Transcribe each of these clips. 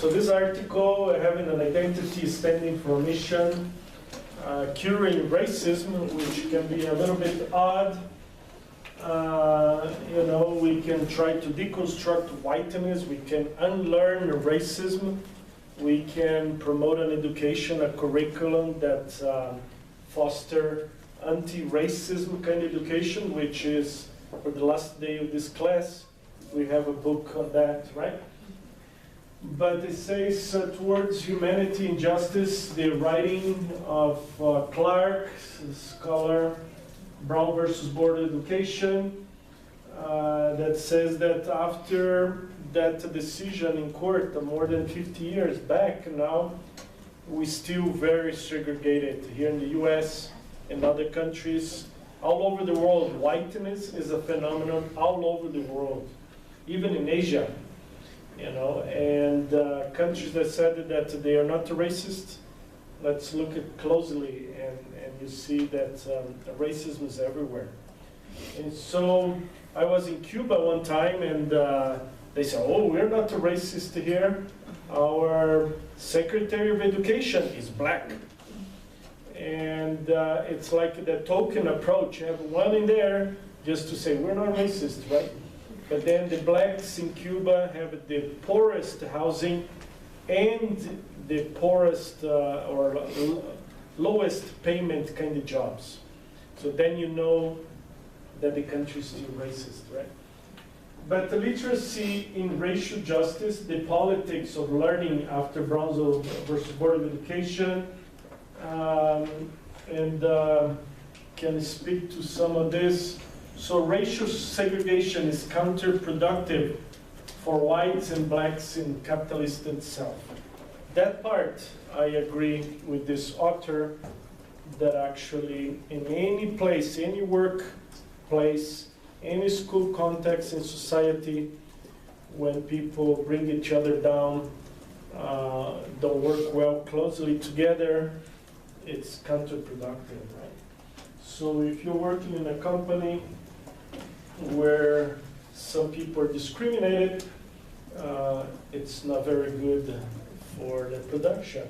So this article, having an identity standing for a mission, curing racism, which can be a little bit odd. We can try to deconstruct whiteness, we can unlearn racism, we can promote an education, a curriculum that foster anti-racism kind of education, which is, for the last day of this class, we have a book on that, right? But it says, towards humanity and justice, the writing of Clark, scholar, Brown versus Board of Education, that says that after that decision in court more than 50 years back now, we still very segregated here in the US and other countries. All over the world, whiteness is a phenomenon all over the world, even in Asia, and countries that said that they are not racist, let's look at closely, and you see that racism is everywhere. And so I was in Cuba one time, and they said, oh, we're not a racist here. Our Secretary of Education is black. And it's like the token approach. You have one in there just to say, we're not racist, right? But then the blacks in Cuba have the poorest housing and the poorest or lowest payment kind of jobs. So then you know that the country is still racist, right? But the literacy in racial justice, the politics of learning after Brown versus Board of Education, can speak to some of this. So racial segregation is counterproductive for whites and blacks in capitalist itself. That part, I agree with this author, that actually in any place, any workplace, any school context in society, when people bring each other down, don't work well closely together, it's counterproductive, right? So if you're working in a company where some people are discriminated, it's not very good for the production,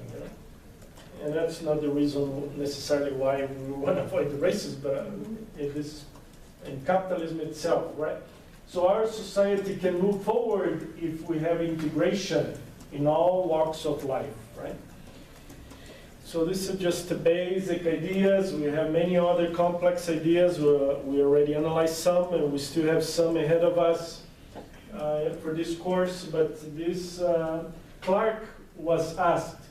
And that's not the reason necessarily why we want to avoid the racism, but it is in capitalism itself, right? So our society can move forward if we have integration in all walks of life, right? So this is just the basic ideas. We have many other complex ideas. We already analyzed some, and we still have some ahead of us for this course. But this Clark was asked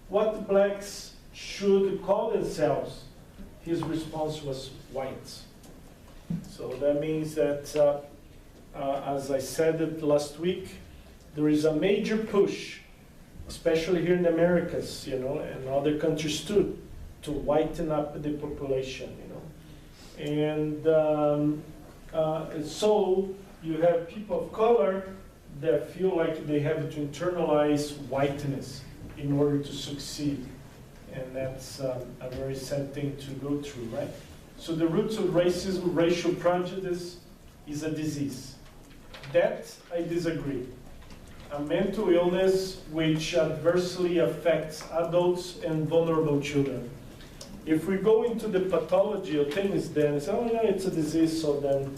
what blacks should call themselves. His response was whites. So that means that, as I said it last week, there is a major push, especially here in the Americas, and other countries too, to whiten up the population, And so you have people of color that feel like they have to internalize whiteness in order to succeed. And that's a very sad thing to go through, right? So the roots of racism, racial prejudice, is a disease. That I disagree. A mental illness which adversely affects adults and vulnerable children. If we go into the pathology of things, then say, oh yeah, it's a disease, so then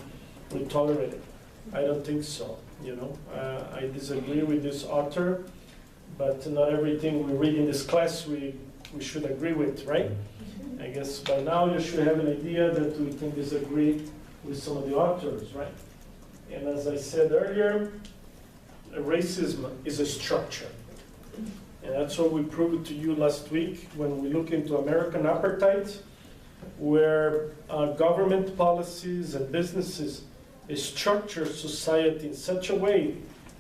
we tolerate it. I don't think so, I disagree with this author, but not everything we read in this class we should agree with, right? I guess by now you should have an idea that we can disagree with some of the authors, right? And as I said earlier, racism is a structure. And that's what we proved to you last week when we look into American apartheid, where government policies and businesses structure society in such a way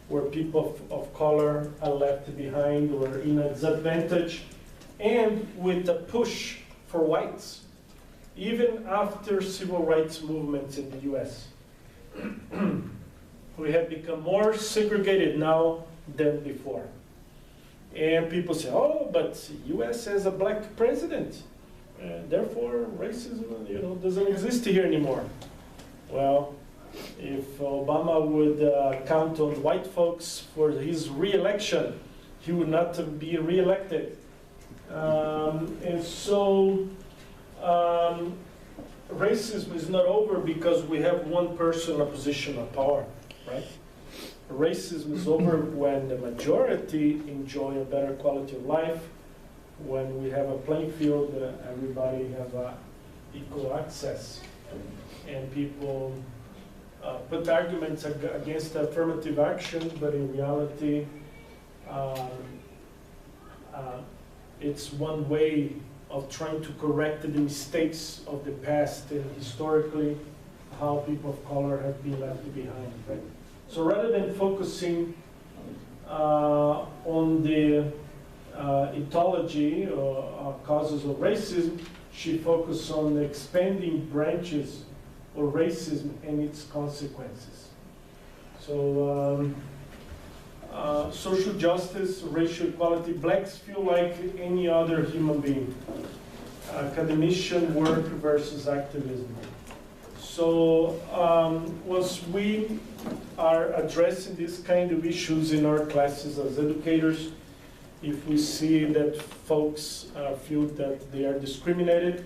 where people of color are left behind or in a disadvantage, and with a push for whites, even after civil rights movements in the US. We have become more segregated now than before. And people say, oh, but US has a black president, therefore racism doesn't exist here anymore. Well, if Obama would count on white folks for his re-election, he would not be reelected. And so racism is not over because we have one person in a position of power, right? Racism is over when the majority enjoy a better quality of life, when we have a playing field, everybody have equal access, and people put arguments against affirmative action, but in reality, it's one way of trying to correct the mistakes of the past and historically how people of color have been left behind, right? So rather than focusing on the ethology or causes of racism, she focused on the expanding branches of racism and its consequences. So social justice, racial equality, blacks feel like any other human being. Academician work versus activism. So once we are addressing these kind of issues in our classes as educators, if we see that folks feel that they are discriminated,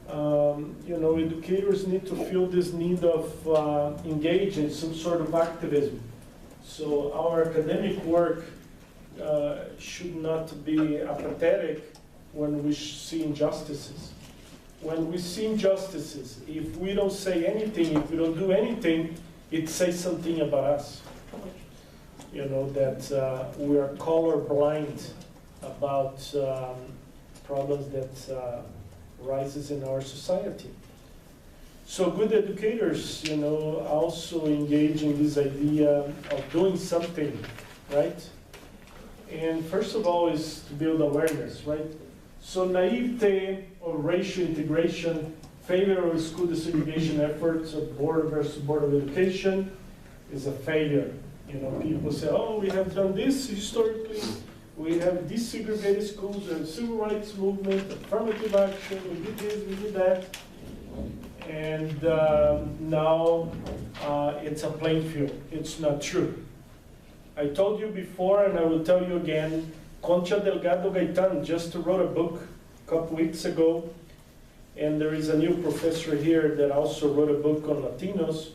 educators need to feel this need of engage in some sort of activism. So our academic work should not be apathetic when we see injustices. When we see injustices, if we don't say anything, if we don't do anything, it says something about us. That we are colorblind about problems that rises in our society. So good educators, also engage in this idea of doing something, right? And first of all is to build awareness, right? So naivete or racial integration, failure of school desegregation efforts of Board versus Board of Education is a failure. People say, oh, we have done this historically, we have desegregated schools, and civil rights movement, affirmative action, we did this, we did that. And now it's a playing field. It's not true. I told you before, and I will tell you again, Concha Delgado Gaitan just wrote a book a couple weeks ago, and there is a new professor here that also wrote a book on Latinos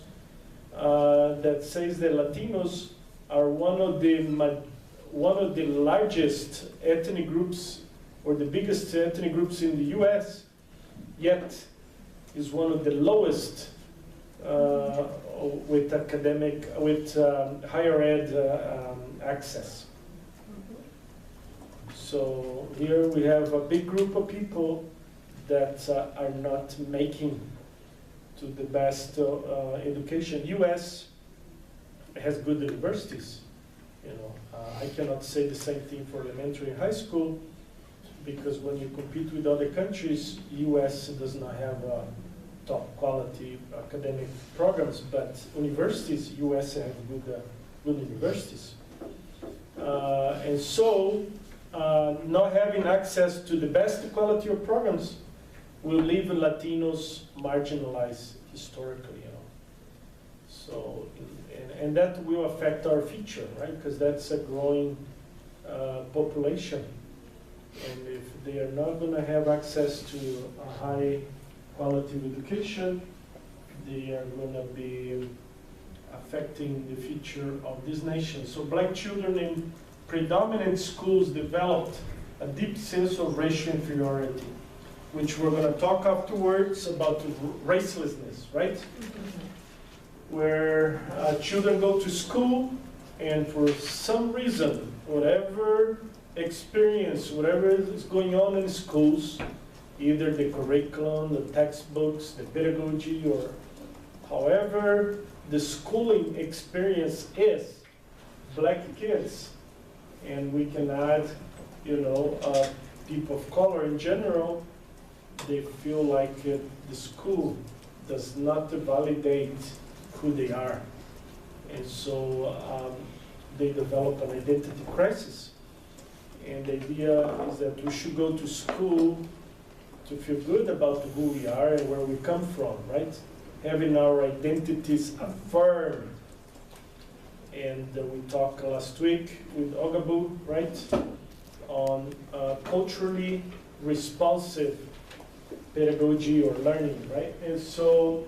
that says that Latinos are one of the largest ethnic groups, or the biggest ethnic groups in the U.S., yet is one of the lowest with higher ed access. So here we have a big group of people that are not making to the best education. U.S. has good universities. I cannot say the same thing for elementary and high school, because when you compete with other countries, U.S. does not have top quality academic programs, but universities, U.S. have good universities. And so, not having access to the best quality of programs will leave Latinos marginalized historically, So, and that will affect our future, right? Because that's a growing population. And if they are not going to have access to a high quality of education, they are going to be affecting the future of this nation. So black children in predominant schools developed a deep sense of racial inferiority, which we're going to talk afterwards about racelessness, right? Where children go to school, and for some reason, whatever experience, whatever is going on in schools, either the curriculum, the textbooks, the pedagogy, or however the schooling experience is, black kids, and we can add, people of color in general, they feel like the school does not validate who they are. And so they develop an identity crisis. And the idea is that we should go to school to feel good about who we are and where we come from, right? Having our identities affirmed. and we talked last week with Ogabu, right, on culturally responsive pedagogy or learning, right? And so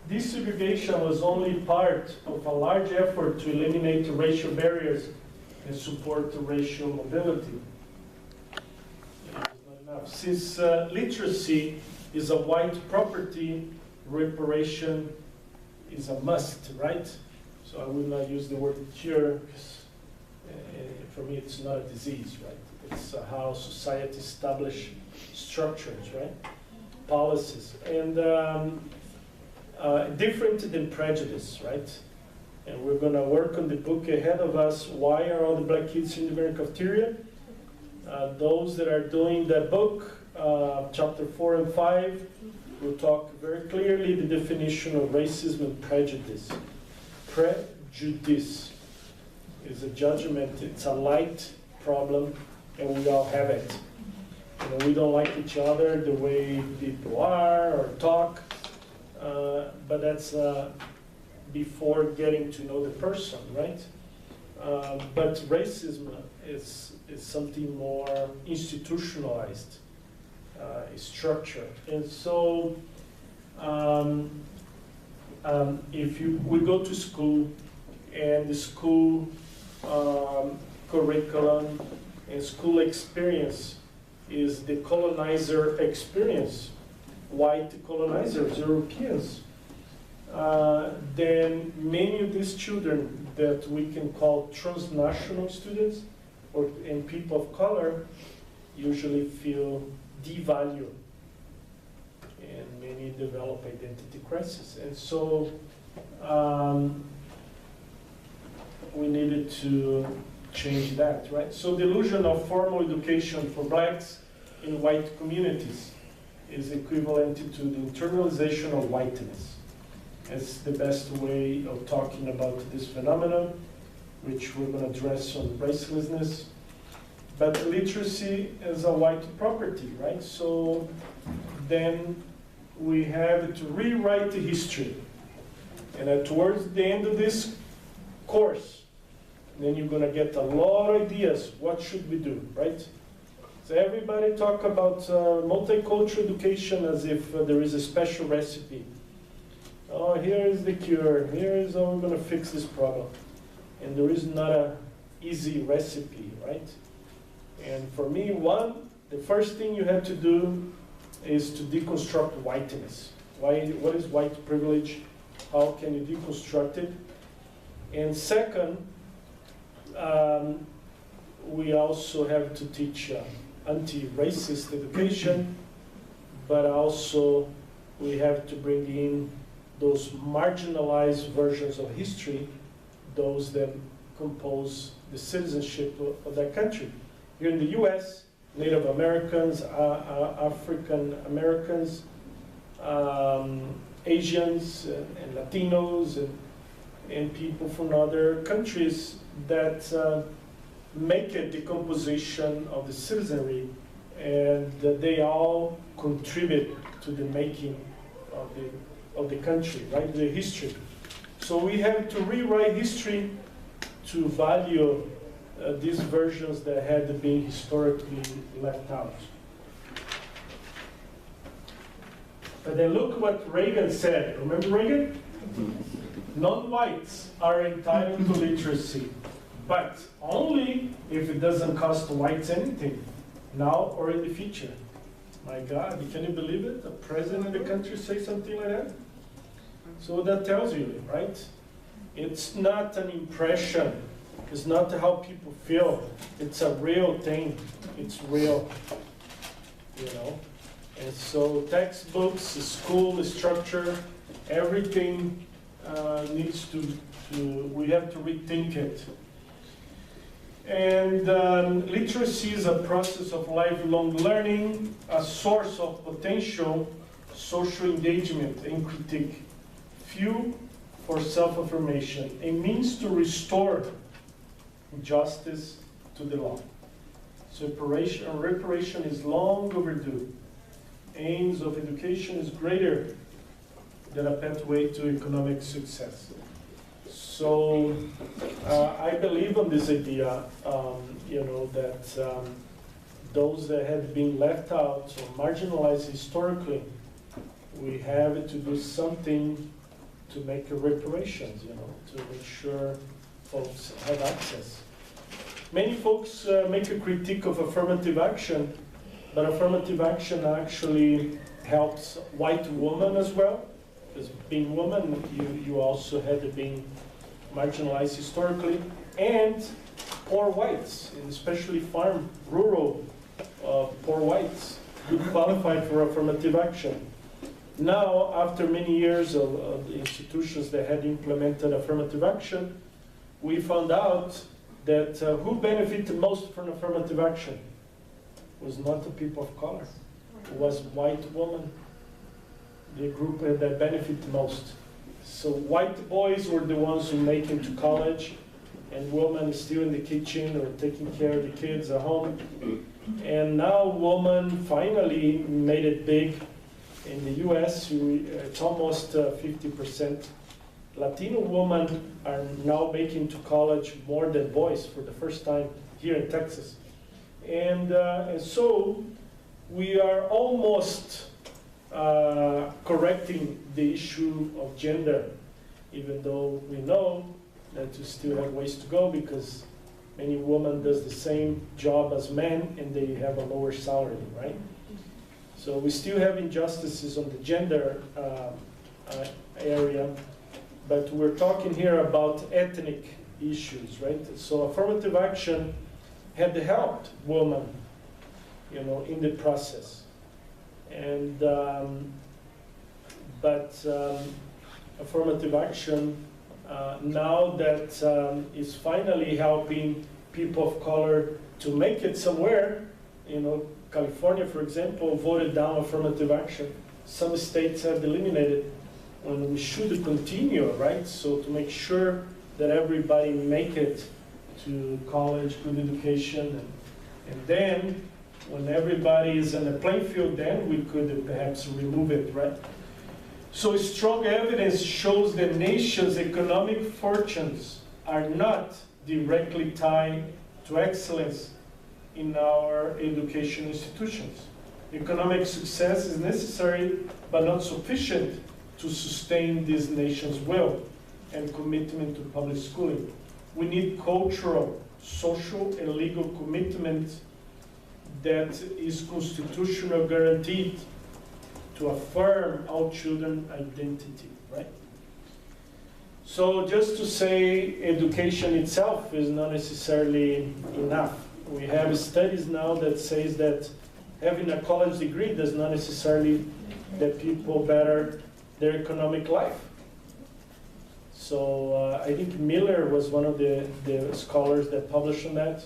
this segregation was only part of a large effort to eliminate racial barriers and support racial mobility. It's not enough. Since literacy is a white property, reparation is a must, right? So I will not use the word cure, because for me it's not a disease, right? It's how society establish structures, right? Policies. And different than prejudice, right? And we're going to work on the book ahead of us, Why Are All the Black Kids in the American Cafeteria? Those that are doing that book, chapter 4 and 5, will talk very clearly the definition of racism and prejudice. Prejudice is a judgment, it's a light problem, and we all have it. You know, we don't like each other the way people are or talk, but that's before getting to know the person, right? But racism is something more institutionalized, structured. And so if we go to school and the school curriculum and school experience is the colonizer experience, white colonizers, Europeans, then many of these children that we can call transnational students and people of color usually feel devalued, and many develop identity crisis. And so we needed to change that, right? So the illusion of formal education for blacks in white communities is equivalent to the internalization of whiteness. It's the best way of talking about this phenomenon, which we're going to address on racelessness. But literacy is a white property, right? So then we have to rewrite the history. And towards the end of this course, then you're going to get a lot of ideas. What should we do, right? So everybody talk about multicultural education as if there is a special recipe. Oh, here is the cure. Here is how we're going to fix this problem. And there is not an easy recipe, right? And for me, the first thing you have to do is to deconstruct whiteness. What is white privilege? How can you deconstruct it? And second, we also have to teach anti-racist education, but also we have to bring in those marginalized versions of history, those that compose the citizenship of that country. Here in the US, Native Americans, African Americans, Asians, and Latinos, and people from other countries that make a decomposition of the citizenry, and that they all contribute to the making of the country, right? The history. So we have to rewrite history to value these versions that had been historically left out. But then look what Reagan said. Remember Reagan? Non-whites are entitled to literacy, but only if it doesn't cost whites anything, now or in the future. My God, can you believe it? The president of the country say something like that? So that tells you, right? It's not an impression. It's not how people feel. It's a real thing. It's real, you know? And so textbooks, school structure, everything needs we have to rethink it. And literacy is a process of lifelong learning, a source of potential social engagement and critique, fuel for self-affirmation, a means to restore justice to the law. So reparation is long overdue. Aims of education is greater than a pathway to economic success. So I believe on this idea, that those that had been left out or marginalized historically, we have to do something to make reparations, to make sure folks have access. Many folks make a critique of affirmative action, but affirmative action actually helps white women as well. Because being woman, you also had been marginalized historically, and poor whites, and especially farm, rural poor whites, who qualified for affirmative action. Now, after many years of institutions that had implemented affirmative action, we found out that who benefited most from affirmative action was not the people of color. It was white women, the group that benefited most. So white boys were the ones who make it to college, and women still in the kitchen or taking care of the kids at home. And now women finally made it big. In the US, it's almost 50%. Latino women are now making to college more than boys for the first time here in Texas. And so we are almost correcting the issue of gender, even though we know that we still have ways to go because many women does the same job as men and they have a lower salary, right? So we still have injustices on the gender area, but we're talking here about ethnic issues, right? So affirmative action had helped women, in the process. And affirmative action now that is finally helping people of color to make it somewhere, California, for example, voted down affirmative action. Some states have eliminated, and we should continue, right? So to make sure that everybody make it to college, good education, and then when everybody is in a playing field, then we could perhaps remove it, right? So strong evidence shows that nations' economic fortunes are not directly tied to excellence in our education institutions. Economic success is necessary, but not sufficient to sustain this nation's will and commitment to public schooling. We need cultural, social, and legal commitment that is constitutional guaranteed to affirm all children's identity, right? So just to say education itself is not necessarily enough. We have studies now that says that having a college degree does not necessarily that people better their economic life. So I think Miller was one of the scholars that published on that.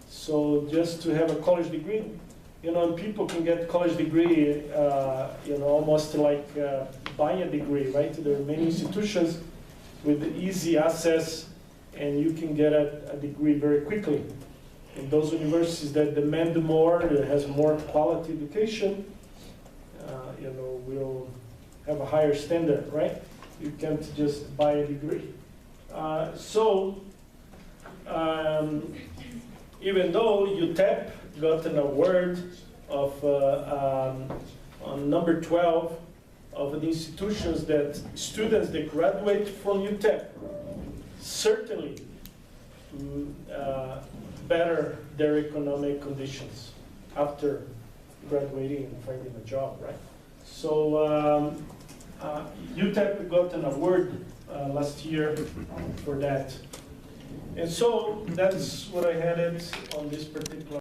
So just to have a college degree, and people can get college degree, almost like buying a degree, right? There are many institutions with easy access, and you can get a degree very quickly. In those universities that demand more, that has more quality education, will have a higher standard, right? You can't just buy a degree. Even though UTEP got an award of on number 12 of the institutions that students that graduate from UTEP certainly better their economic conditions after graduating and finding a job, right? So UTEP got an award last year for that. And so that's what I had on this particular